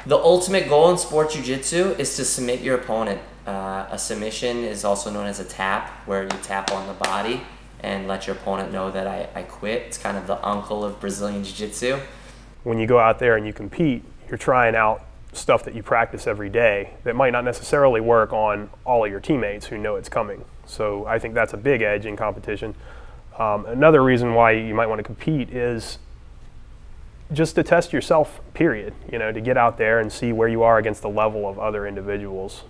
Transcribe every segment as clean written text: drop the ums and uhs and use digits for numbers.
The ultimate goal in sport jiu-jitsu is to submit your opponent. A submission is also known as a tap, where you tap on the body and let your opponent know that I quit. It's kind of the uncle of Brazilian Jiu-Jitsu. When you go out there and you compete, you're trying out stuff that you practice every day that might not necessarily work on all of your teammates who know it's coming. So I think that's a big edge in competition. Another reason why you might want to compete is just to test yourself, period. You know, to get out there and see where you are against the level of other individuals.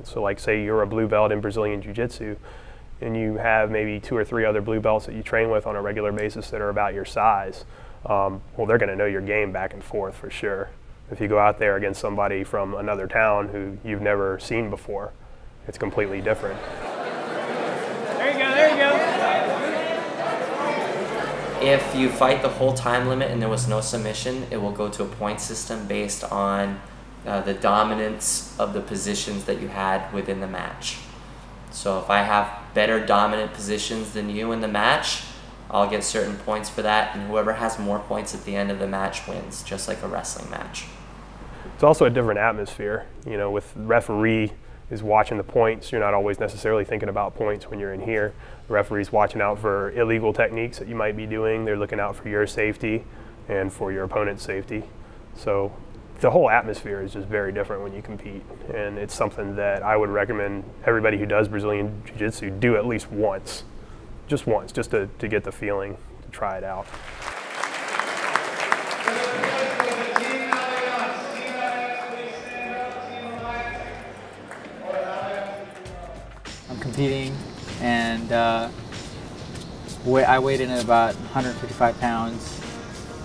So like say you're a blue belt in Brazilian Jiu-Jitsu and you have maybe 2 or 3 other blue belts that you train with on a regular basis that are about your size. Well, they're going to know your game back and forth for sure. If you go out there against somebody from another town who you've never seen before, it's completely different. There you go, there you go. If you fight the whole time limit and there was no submission, it will go to a point system based on the dominance of the positions that you had within the match. So if I have better dominant positions than you in the match, I'll get certain points for that, and whoever has more points at the end of the match wins, just like a wrestling match. It's also a different atmosphere. You know, with the referee is watching the points, you're not always necessarily thinking about points when you're in here. The referee's watching out for illegal techniques that you might be doing. They're looking out for your safety and for your opponent's safety. So the whole atmosphere is just very different when you compete, and it's something that I would recommend everybody who does Brazilian Jiu-Jitsu do at least once, just to get the feeling, to try it out. I'm competing, and I weighed in at about 155 pounds,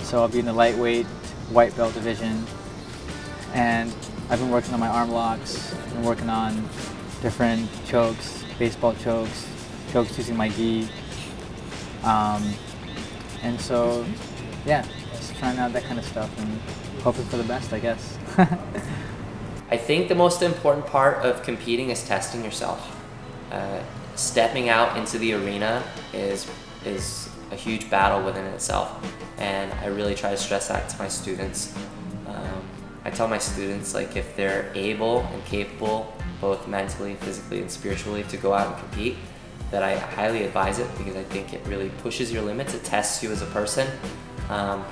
so I'll be in the lightweight white belt division. And I've been working on my arm locks, been working on different chokes, baseball chokes using my gi. And so, yeah, just trying out that kind of stuff and hoping for the best, I guess. I think the most important part of competing is testing yourself. Stepping out into the arena is a huge battle within itself, and I really try to stress that to my students. I tell my students, like, if they're able and capable, both mentally, physically, and spiritually, to go out and compete, that I highly advise it, because I think it really pushes your limits. It tests you as a person,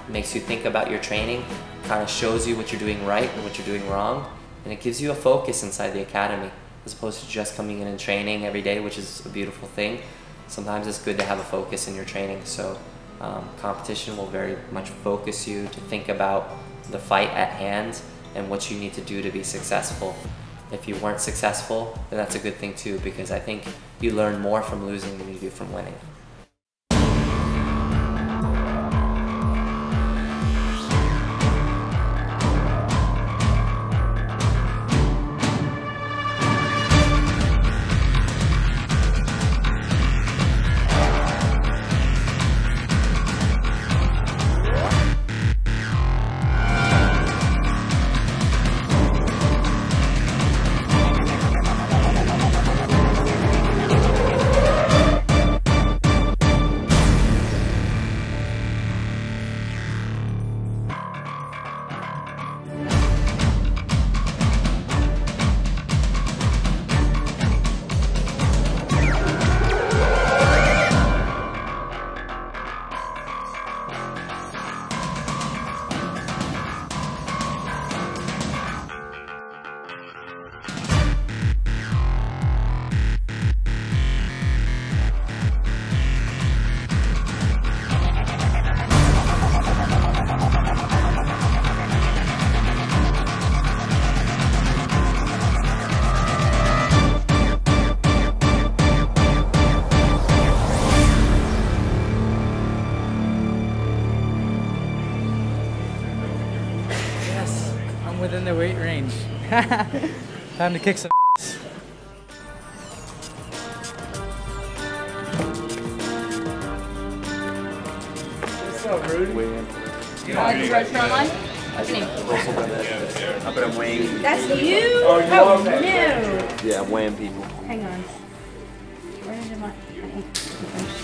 makes you think about your training, kind of shows you what you're doing right and what you're doing wrong, and it gives you a focus inside the academy, as opposed to just coming in and training every day, which is a beautiful thing. Sometimes it's good to have a focus in your training, so competition will very much focus you to think about the fight at hand and what you need to do to be successful. If you weren't successful, then that's a good thing too, because I think you learn more from losing than you do from winning. Within the weight range. Time to kick some ass. What's up, Rudy? You register online? What's your name? Up at a wing. That's you? Oh, no. Yeah, weighing people. Hang on. Where did my...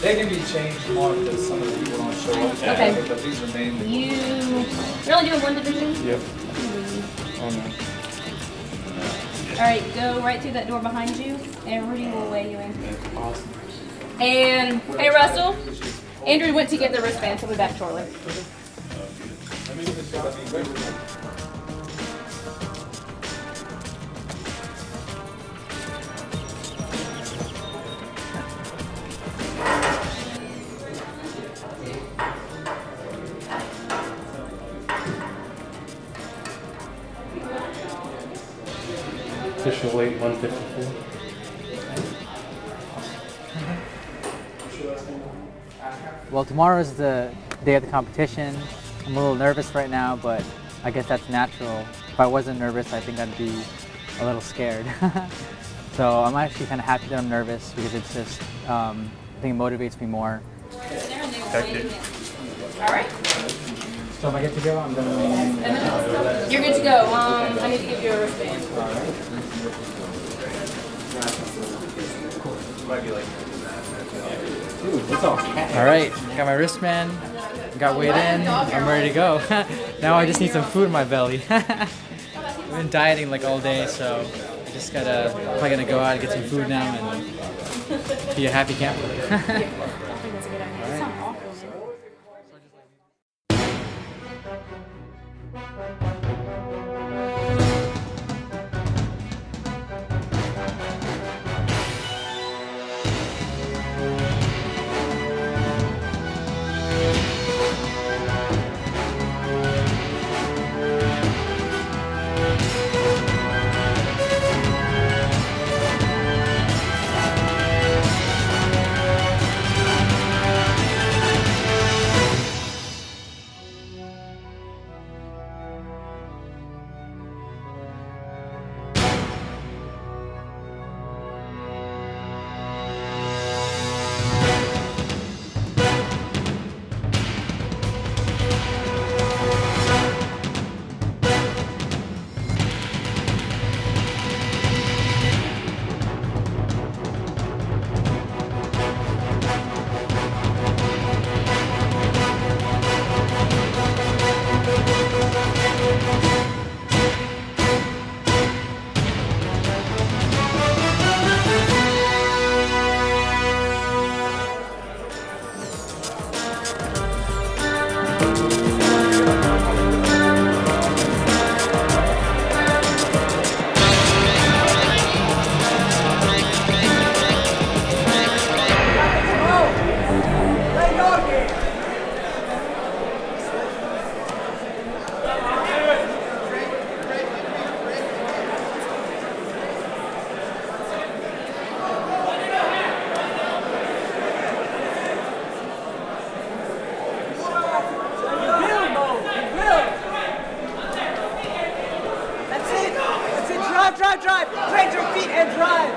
They can be changed more because some of the people don't show up. Okay. But these are mainly. You're only doing one division? Yep. Oh no. Alright, go right through that door behind you, and Rudy will weigh you in. Awesome. And, hey Russell, Andrew went to get the wristband, he'll be back shortly. Official weight 154. Well, tomorrow is the day of the competition. I'm a little nervous right now, but I guess that's natural. If I wasn't nervous, I think I'd be a little scared. So I'm actually kind of happy that I'm nervous because it's just, I think it motivates me more. Thank you. All right. So if I get to go, I'm gonna. You're good to go. I need to give you a wristband. All right, got my wristband, got weighed in, I'm ready to go. Now I just need some food in my belly. I've been dieting like all day, so I just gotta, probably gonna go out and get some food now and be a happy camper. I think that's a good idea. It's not awful. Drive! Plant your feet and drive!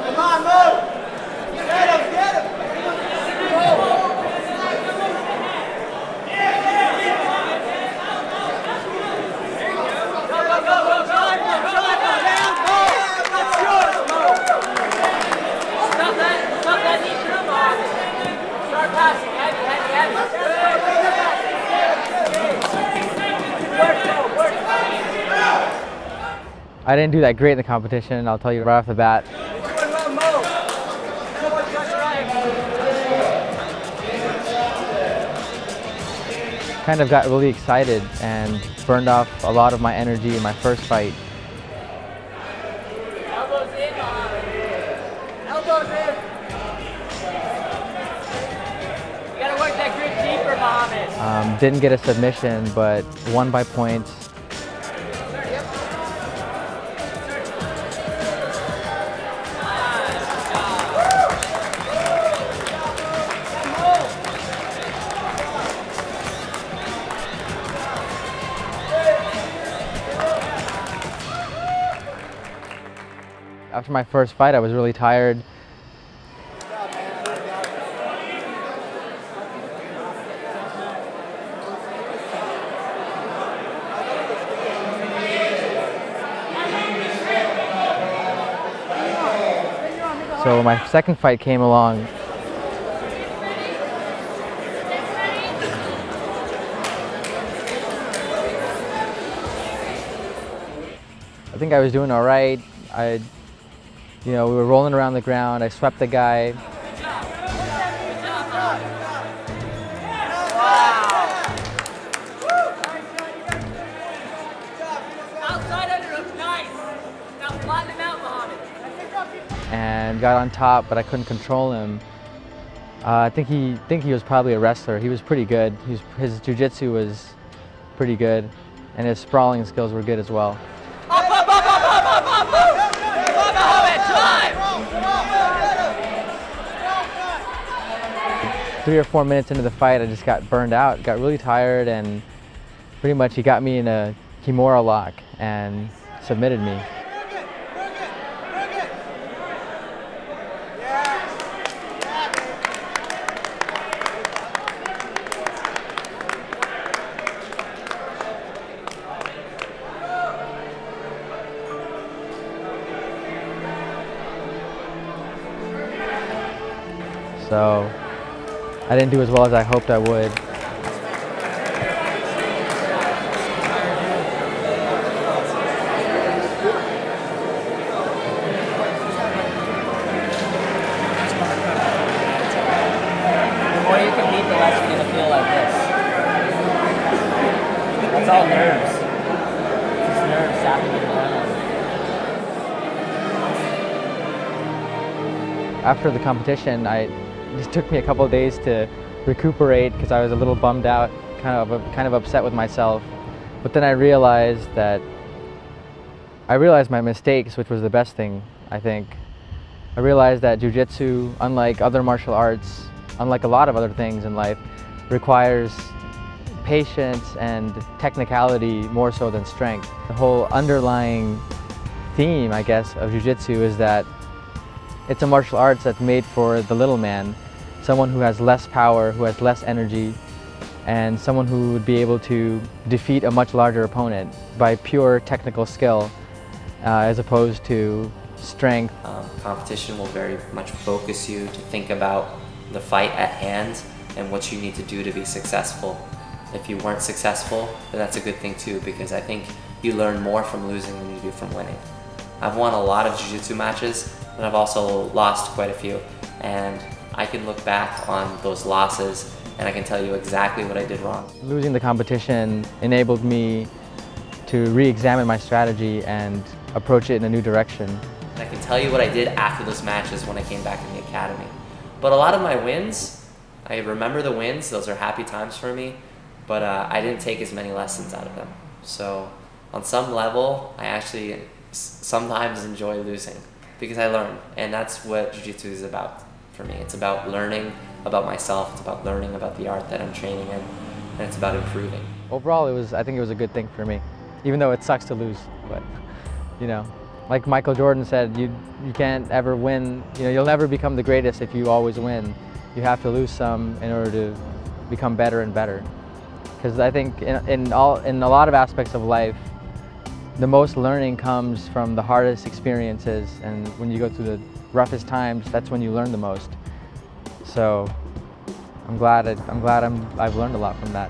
Come on, move! Get him, get him! I didn't do that great in the competition, I'll tell you right off the bat. Kind of got really excited and burned off a lot of my energy in my first fight. Elbows in, elbows in. You gotta work that grip deeper, Mohammed. Didn't get a submission, but won by points. After my first fight, I was really tired. So my second fight came along. I think I was doing all right. We were rolling around the ground. I swept the guy. And got on top, but I couldn't control him. I think he was probably a wrestler. He was pretty good. His jiu-jitsu was pretty good, and his sprawling skills were good as well. 3 or 4 minutes into the fight, I just got burned out, got really tired, and pretty much he got me in a Kimura lock and submitted me. So I didn't do as well as I hoped I would. The more you compete, the less you're going to feel like this. That's all nerves. Just nerves sapping your adrenaline. After the competition, it took me a couple of days to recuperate because I was a little bummed out, kind of upset with myself. But then I realized my mistakes, which was the best thing, I think. I realized that jiu-jitsu, unlike other martial arts, unlike a lot of other things in life, requires patience and technicality more so than strength. The whole underlying theme, I guess, of jiu-jitsu is that it's a martial arts that's made for the little man, someone who has less power, who has less energy, and someone who would be able to defeat a much larger opponent by pure technical skill as opposed to strength. Competition will very much focus you to think about the fight at hand and what you need to do to be successful. If you weren't successful, then that's a good thing too, because I think you learn more from losing than you do from winning. I've won a lot of jiu-jitsu matches, but I've also lost quite a few. And I can look back on those losses and I can tell you exactly what I did wrong. Losing the competition enabled me to re-examine my strategy and approach it in a new direction. And I can tell you what I did after those matches when I came back in the academy. But a lot of my wins, I remember the wins, those are happy times for me, but I didn't take as many lessons out of them. So on some level, I actually sometimes enjoy losing because I learn, and that's what jiu-jitsu is about for me. It's about learning about myself, it's about learning about the art that I'm training in, and it's about improving. Overall, I think it was a good thing for me, even though it sucks to lose. But, like Michael Jordan said, you can't ever win, you'll never become the greatest if you always win. You have to lose some in order to become better and better. Because I think in a lot of aspects of life, the most learning comes from the hardest experiences, and when you go through the roughest times, that's when you learn the most. So I'm glad I've learned a lot from that.